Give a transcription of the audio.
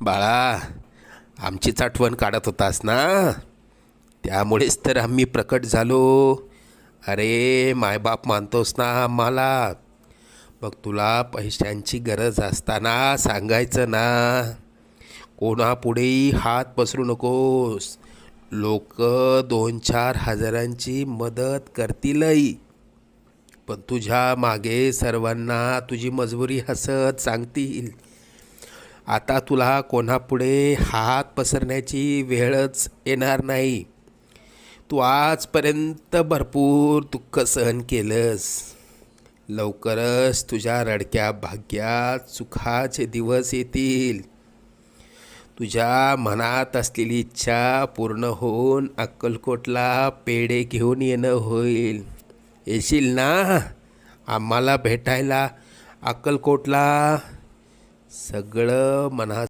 बाळा, आमचीच आठवण काढत होतास ना, त्यामुळेच तर आम्ही प्रकट झालो. अरे मायबाप मानतोस ना आम्हाला. मग तुला पैशांची गरज असताना सांगायचं ना. कोणापुढेही हात पसरू नकोस. लोक 2-4 हजारांची मदत करतीलही, पण तुझ्या मागे सर्वांना तुझी मजबुरी हसत सांगतील. आता तुला कोणापुढे हात पसरण्याची वेळच येणार नाही. तू आजपर्यंत भरपूर दुःख सहन केलंस. लवकरच तुझ्या रडक्या भाग्यात सुखाचे दिवस येतील. तुझ्या मनात असलेली इच्छा पूर्ण होऊन अक्कलकोटला पेढे घेऊन येणं होईल. येशील ना आम्हाला भेटायला अक्कलकोटला? सगळं मनात